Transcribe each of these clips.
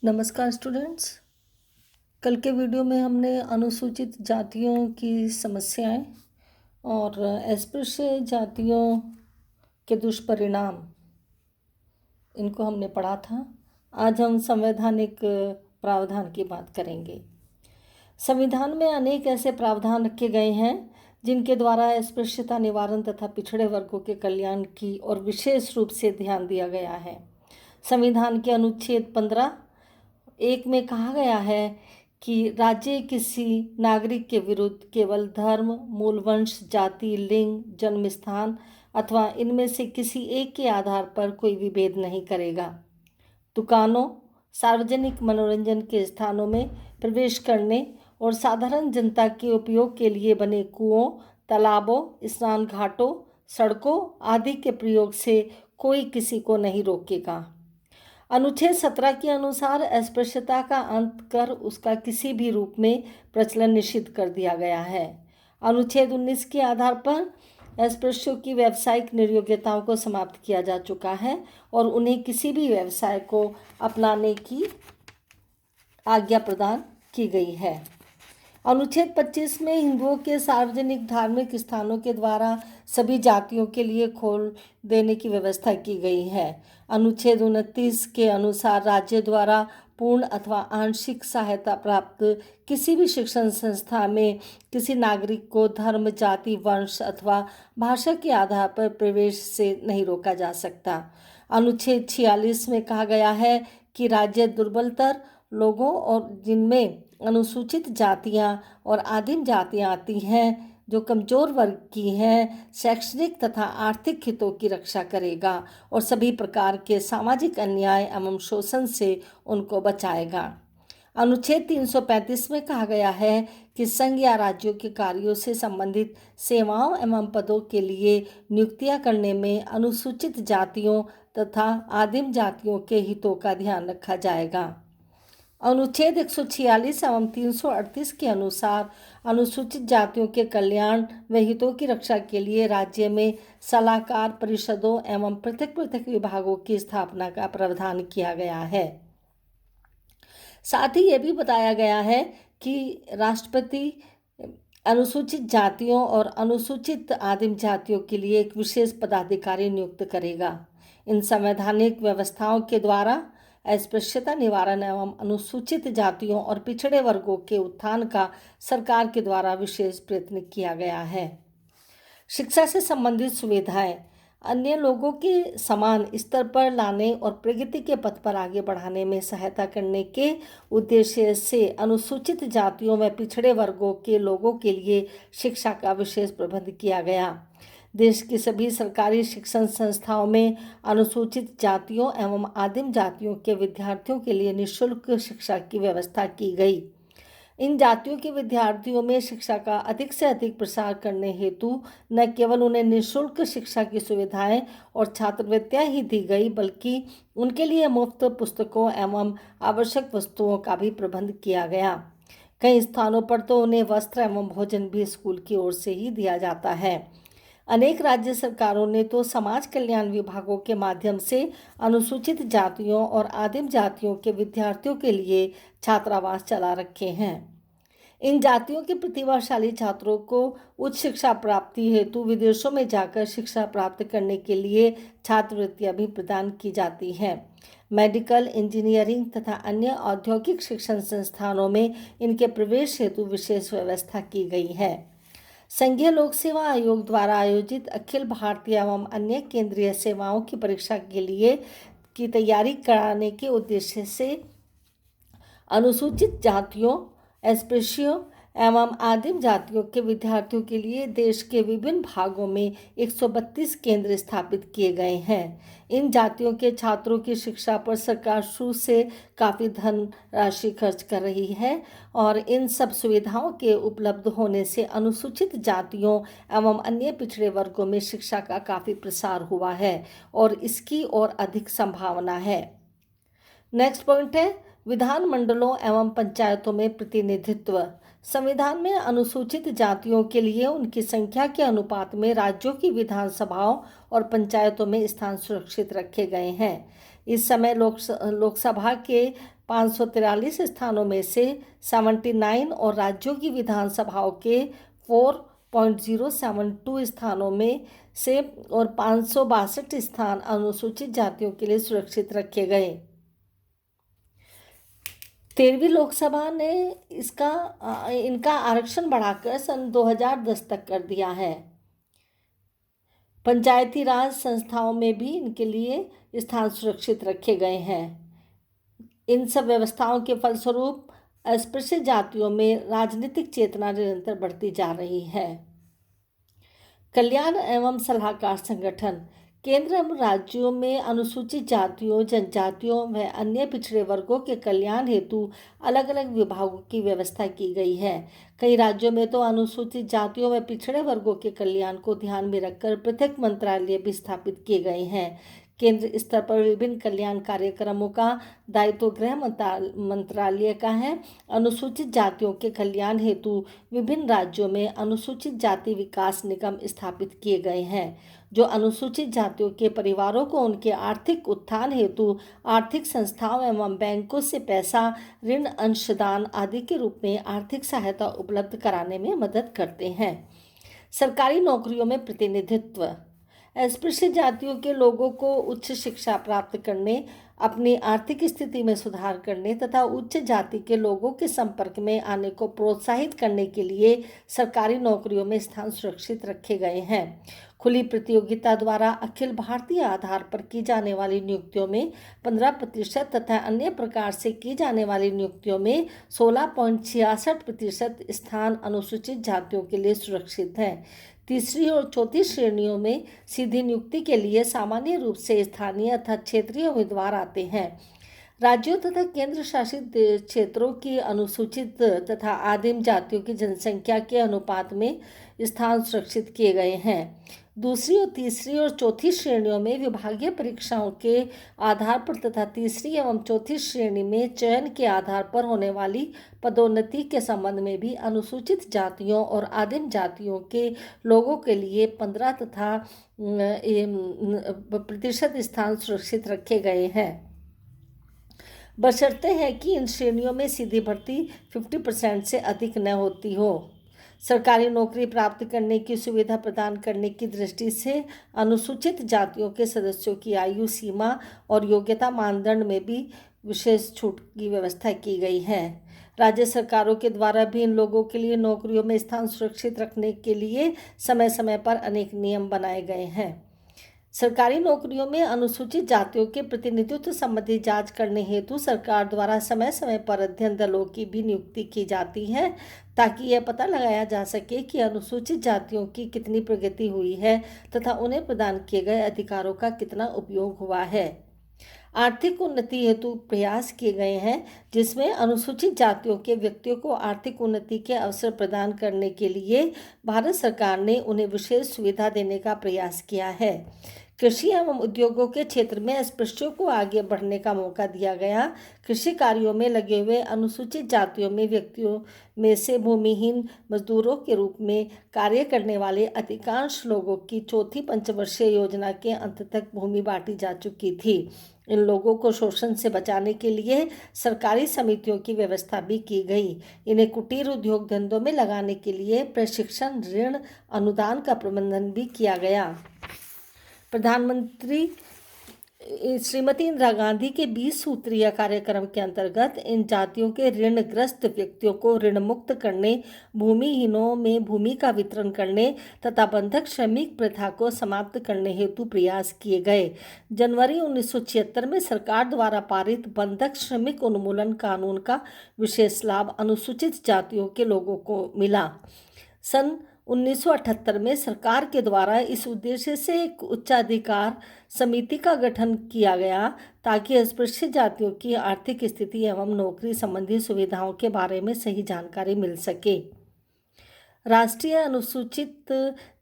नमस्कार स्टूडेंट्स। कल के वीडियो में हमने अनुसूचित जातियों की समस्याएं और अस्पृश्य जातियों के दुष्परिणाम इनको हमने पढ़ा था। आज हम संवैधानिक प्रावधान की बात करेंगे। संविधान में अनेक ऐसे प्रावधान रखे गए हैं जिनके द्वारा अस्पृश्यता निवारण तथा पिछड़े वर्गों के कल्याण की और विशेष रूप से ध्यान दिया गया है। संविधान के अनुच्छेद 15(1) में कहा गया है कि राज्य किसी नागरिक के विरुद्ध केवल धर्म, मूल वंश, जाति, लिंग, जन्म स्थान अथवा इनमें से किसी एक के आधार पर कोई विभेद नहीं करेगा। दुकानों, सार्वजनिक मनोरंजन के स्थानों में प्रवेश करने और साधारण जनता के उपयोग के लिए बने कुओं, तालाबों, स्नान घाटों, सड़कों आदि के प्रयोग से कोई किसी को नहीं रोकेगा। अनुच्छेद 17 के अनुसार अस्पृश्यता का अंत कर उसका किसी भी रूप में प्रचलन निषिद्ध कर दिया गया है। अनुच्छेद 19 के आधार पर अस्पृश्यों की व्यावसायिक निर्योग्यताओं को समाप्त किया जा चुका है और उन्हें किसी भी व्यवसाय को अपनाने की आज्ञा प्रदान की गई है। अनुच्छेद 25 में हिंदुओं के सार्वजनिक धार्मिक स्थानों के द्वारा सभी जातियों के लिए खोल देने की व्यवस्था की गई है। अनुच्छेद 29 के अनुसार राज्य द्वारा पूर्ण अथवा आंशिक सहायता प्राप्त किसी भी शिक्षण संस्था में किसी नागरिक को धर्म, जाति, वंश अथवा भाषा के आधार पर प्रवेश से नहीं रोका जा सकता। अनुच्छेद 46 में कहा गया है कि राज्य दुर्बलतर लोगों और जिनमें अनुसूचित जातियां और आदिम जातियां आती हैं, जो कमजोर वर्ग की हैं, शैक्षणिक तथा आर्थिक हितों की रक्षा करेगा और सभी प्रकार के सामाजिक अन्याय एवं शोषण से उनको बचाएगा। अनुच्छेद 335 में कहा गया है कि संघ या राज्यों के कार्यों से संबंधित सेवाओं एवं पदों के लिए नियुक्तियां करने में अनुसूचित जातियों तथा आदिम जातियों के हितों का ध्यान रखा जाएगा। अनुच्छेद 146 एवं 338 के अनुसार अनुसूचित जातियों के कल्याण व हितों की रक्षा के लिए राज्य में सलाहकार परिषदों एवं पृथक पृथक विभागों की स्थापना का प्रावधान किया गया है। साथ ही यह भी बताया गया है कि राष्ट्रपति अनुसूचित जातियों और अनुसूचित आदिम जातियों के लिए एक विशेष पदाधिकारी नियुक्त करेगा। इन संवैधानिक व्यवस्थाओं के द्वारा अस्पृश्यता निवारण एवं अनुसूचित जातियों और पिछड़े वर्गों के उत्थान का सरकार के द्वारा विशेष प्रयत्न किया गया है। शिक्षा से संबंधित सुविधाएं अन्य लोगों के समान स्तर पर लाने और प्रगति के पथ पर आगे बढ़ाने में सहायता करने के उद्देश्य से अनुसूचित जातियों में पिछड़े वर्गों के लोगों के लिए शिक्षा का विशेष प्रबंध किया गया। देश की सभी सरकारी शिक्षण संस्थाओं में अनुसूचित जातियों एवं आदिम जातियों के विद्यार्थियों के लिए निःशुल्क शिक्षा की व्यवस्था की गई। इन जातियों के विद्यार्थियों में शिक्षा का अधिक से अधिक प्रसार करने हेतु न केवल उन्हें निःशुल्क शिक्षा की सुविधाएं और छात्रवृत्तियां ही दी गई, बल्कि उनके लिए मुफ्त पुस्तकों एवं आवश्यक वस्तुओं का भी प्रबंध किया गया। कई स्थानों पर तो उन्हें वस्त्र एवं भोजन भी स्कूल की ओर से ही दिया जाता है। अनेक राज्य सरकारों ने तो समाज कल्याण विभागों के माध्यम से अनुसूचित जातियों और आदिम जातियों के विद्यार्थियों के लिए छात्रावास चला रखे हैं। इन जातियों के प्रतिभाशाली छात्रों को उच्च शिक्षा प्राप्ति हेतु विदेशों में जाकर शिक्षा प्राप्त करने के लिए छात्रवृत्तियां भी प्रदान की जाती हैं। मेडिकल, इंजीनियरिंग तथा अन्य औद्योगिक शिक्षण संस्थानों में इनके प्रवेश हेतु विशेष व्यवस्था की गई है। संघीय लोक सेवा आयोग द्वारा आयोजित अखिल भारतीय एवं अन्य केंद्रीय सेवाओं की परीक्षा के लिए की तैयारी कराने के उद्देश्य से अनुसूचित जातियों, अस्पृश्यों एवं आदिम जातियों के विद्यार्थियों के लिए देश के विभिन्न भागों में 132 केंद्र स्थापित किए गए हैं। इन जातियों के छात्रों की शिक्षा पर सरकार शुरू से काफ़ी धन राशि खर्च कर रही है और इन सब सुविधाओं के उपलब्ध होने से अनुसूचित जातियों एवं अन्य पिछड़े वर्गों में शिक्षा का काफ़ी प्रसार हुआ है और इसकी और अधिक संभावना है। नेक्स्ट पॉइंट है विधानमंडलों एवं पंचायतों में प्रतिनिधित्व। संविधान में अनुसूचित जातियों के लिए उनकी संख्या के अनुपात में राज्यों की विधानसभाओं और पंचायतों में स्थान सुरक्षित रखे गए हैं। इस समय लोकसभा के 543 स्थानों में से 79 और राज्यों की विधानसभाओं के 4.072 स्थानों में से और 562 स्थान अनुसूचित जातियों के लिए सुरक्षित रखे गए। 13वीं लोकसभा ने इनका आरक्षण बढ़ाकर सन 2010 तक कर दिया है। पंचायती राज संस्थाओं में भी इनके लिए स्थान सुरक्षित रखे गए हैं। इन सब व्यवस्थाओं के फलस्वरूप अस्पृश्य जातियों में राजनीतिक चेतना निरंतर बढ़ती जा रही है। कल्याण एवं सलाहकार संगठन केंद्र एवं राज्यों में अनुसूचित जातियों, जनजातियों व अन्य पिछड़े वर्गों के कल्याण हेतु अलग अलग विभागों की व्यवस्था की गई है। कई राज्यों में तो अनुसूचित जातियों व पिछड़े वर्गों के कल्याण को ध्यान में रखकर पृथक मंत्रालय भी स्थापित किए गए हैं। केंद्र स्तर पर विभिन्न कल्याण कार्यक्रमों का दायित्व गृह मंत्रालय का है। अनुसूचित जातियों के कल्याण हेतु विभिन्न राज्यों में अनुसूचित जाति विकास निगम स्थापित किए गए हैं, जो अनुसूचित जातियों के परिवारों को उनके आर्थिक उत्थान हेतु आर्थिक संस्थाओं एवं बैंकों से पैसा, ऋण, अंशदान आदि के रूप में आर्थिक सहायता उपलब्ध कराने में मदद करते हैं। सरकारी नौकरियों में प्रतिनिधित्व अस्पृश्य जातियों के लोगों को उच्च शिक्षा प्राप्त करने, अपनी आर्थिक स्थिति में सुधार करने तथा उच्च जाति के लोगों के संपर्क में आने को प्रोत्साहित करने के लिए सरकारी नौकरियों में स्थान सुरक्षित रखे गए हैं। खुली प्रतियोगिता द्वारा अखिल भारतीय आधार पर की जाने वाली नियुक्तियों में 15% तथा अन्य प्रकार से की जाने वाली नियुक्तियों में 16.66% स्थान अनुसूचित जातियों के लिए सुरक्षित हैं। तीसरी और चौथी श्रेणियों में सीधी नियुक्ति के लिए सामान्य रूप से स्थानीय तथा क्षेत्रीय उम्मीदवार आते हैं। राज्यों तथा केंद्र शासित क्षेत्रों की अनुसूचित तथा आदिम जातियों की जनसंख्या के अनुपात में स्थान सुरक्षित किए गए हैं। दूसरी और तीसरी और चौथी श्रेणियों में विभागीय परीक्षाओं के आधार पर तथा तीसरी एवं चौथी श्रेणी में चयन के आधार पर होने वाली पदोन्नति के संबंध में भी अनुसूचित जातियों और आदिम जातियों के लोगों के लिए 15 तथा % स्थान सुरक्षित रखे गए हैं, बशर्ते है कि इन श्रेणियों में सीधी भर्ती 50% से अधिक न होती हो। सरकारी नौकरी प्राप्त करने की सुविधा प्रदान करने की दृष्टि से अनुसूचित जातियों के सदस्यों की आयु सीमा और योग्यता मानदंड में भी विशेष छूट की व्यवस्था की गई है। राज्य सरकारों के द्वारा भी इन लोगों के लिए नौकरियों में स्थान सुरक्षित रखने के लिए समय समय पर अनेक नियम बनाए गए हैं। सरकारी नौकरियों में अनुसूचित जातियों के प्रतिनिधित्व संबंधी जांच करने हेतु सरकार द्वारा समय समय पर अध्ययन दलों की भी नियुक्ति की जाती है, ताकि यह पता लगाया जा सके कि अनुसूचित जातियों की कितनी प्रगति हुई है तथा उन्हें प्रदान किए गए अधिकारों का कितना उपयोग हुआ है। आर्थिक उन्नति हेतु प्रयास किए गए हैं, जिसमें अनुसूचित जातियों के व्यक्तियों को आर्थिक उन्नति के अवसर प्रदान करने के लिए भारत सरकार ने उन्हें विशेष सुविधा देने का प्रयास किया है। कृषि एवं उद्योगों के क्षेत्र में अस्पृश्यों को आगे बढ़ने का मौका दिया गया। कृषि कार्यों में लगे हुए अनुसूचित जातियों में व्यक्तियों में से भूमिहीन मजदूरों के रूप में कार्य करने वाले अधिकांश लोगों की चौथी पंचवर्षीय योजना के अंत तक भूमि बांटी जा चुकी थी। इन लोगों को शोषण से बचाने के लिए सरकारी समितियों की व्यवस्था भी की गई। इन्हें कुटीर उद्योग धंधों में लगाने के लिए प्रशिक्षण, ऋण, अनुदान का प्रबंधन भी किया गया। प्रधानमंत्री श्रीमती इंदिरा गांधी के 20 सूत्रीय कार्यक्रम के अंतर्गत इन जातियों के ऋणग्रस्त व्यक्तियों को ऋण मुक्त करने, भूमिहीनों में भूमि का वितरण करने तथा बंधक श्रमिक प्रथा को समाप्त करने हेतु प्रयास किए गए। जनवरी 1976 में सरकार द्वारा पारित बंधक श्रमिक उन्मूलन कानून का विशेष लाभ अनुसूचित जातियों के लोगों को मिला। सन 1978 में सरकार के द्वारा इस उद्देश्य से एक उच्चाधिकार समिति का गठन किया गया, ताकि अस्पृश्य जातियों की आर्थिक स्थिति एवं नौकरी संबंधी सुविधाओं के बारे में सही जानकारी मिल सके। राष्ट्रीय अनुसूचित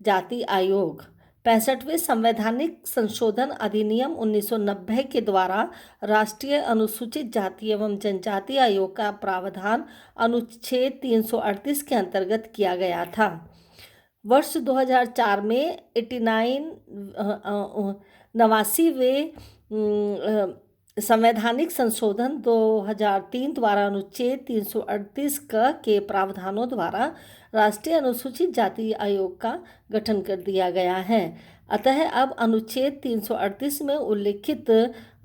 जाति आयोग 65वें संवैधानिक संशोधन अधिनियम 1990 के द्वारा राष्ट्रीय अनुसूचित जाति एवं जनजाति आयोग का प्रावधान अनुच्छेद 338 के अंतर्गत किया गया था। वर्ष 2004 में 89वें संवैधानिक संशोधन 2003 द्वारा अनुच्छेद 338 के प्रावधानों द्वारा राष्ट्रीय अनुसूचित जाति आयोग का गठन कर दिया गया है। अतः अब अनुच्छेद 338 में उल्लिखित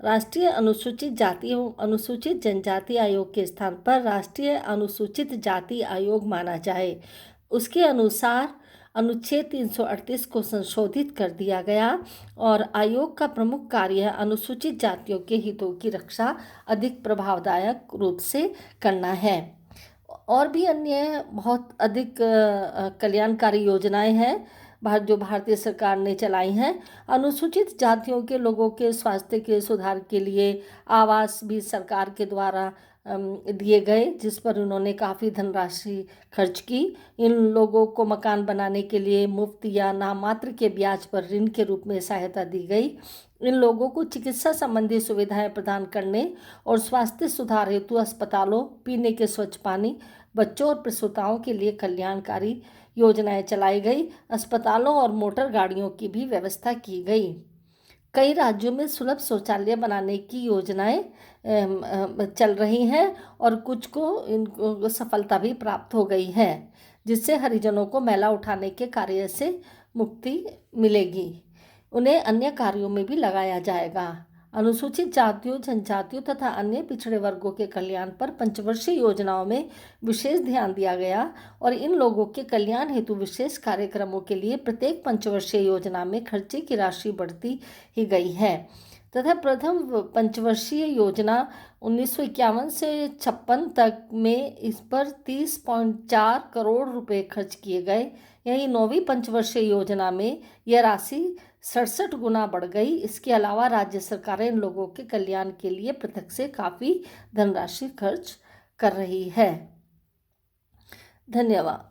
राष्ट्रीय अनुसूचित जाति एवं अनुसूचित जनजाति आयोग के स्थान पर राष्ट्रीय अनुसूचित जाति आयोग माना जाए। उसके अनुसार अनुच्छेद 338 को संशोधित कर दिया गया और आयोग का प्रमुख कार्य अनुसूचित जातियों के हितों की रक्षा अधिक प्रभावदायक रूप से करना है। और भी अन्य बहुत अधिक कल्याणकारी योजनाएं हैं जो भारतीय सरकार ने चलाई हैं। अनुसूचित जातियों के लोगों के स्वास्थ्य के सुधार के लिए आवास भी सरकार के द्वारा दिए गए, जिस पर उन्होंने काफ़ी धनराशि खर्च की। इन लोगों को मकान बनाने के लिए मुफ्त या नाममात्र के ब्याज पर ऋण के रूप में सहायता दी गई। इन लोगों को चिकित्सा संबंधी सुविधाएं प्रदान करने और स्वास्थ्य सुधार हेतु अस्पतालों, पीने के स्वच्छ पानी, बच्चों और प्रसूताओं के लिए कल्याणकारी योजनाएं चलाई गई। अस्पतालों और मोटर गाड़ियों की भी व्यवस्था की गई। कई राज्यों में सुलभ शौचालय बनाने की योजनाएं चल रही हैं और कुछ को इनको सफलता भी प्राप्त हो गई है, जिससे हरिजनों को मैला उठाने के कार्य से मुक्ति मिलेगी। उन्हें अन्य कार्यों में भी लगाया जाएगा। अनुसूचित जातियों, जनजातियों तथा अन्य पिछड़े वर्गों के कल्याण पर पंचवर्षीय योजनाओं में विशेष ध्यान दिया गया और इन लोगों के कल्याण हेतु विशेष कार्यक्रमों के लिए प्रत्येक पंचवर्षीय योजना में खर्चे की राशि बढ़ती ही गई है तथा प्रथम पंचवर्षीय योजना 1951 से 56 तक में इस पर 30.4 करोड़ रुपए खर्च किए गए। यही 9वीं पंचवर्षीय योजना में यह राशि 67 गुना बढ़ गई। इसके अलावा राज्य सरकारें इन लोगों के कल्याण के लिए पृथक से काफ़ी धनराशि खर्च कर रही है। धन्यवाद।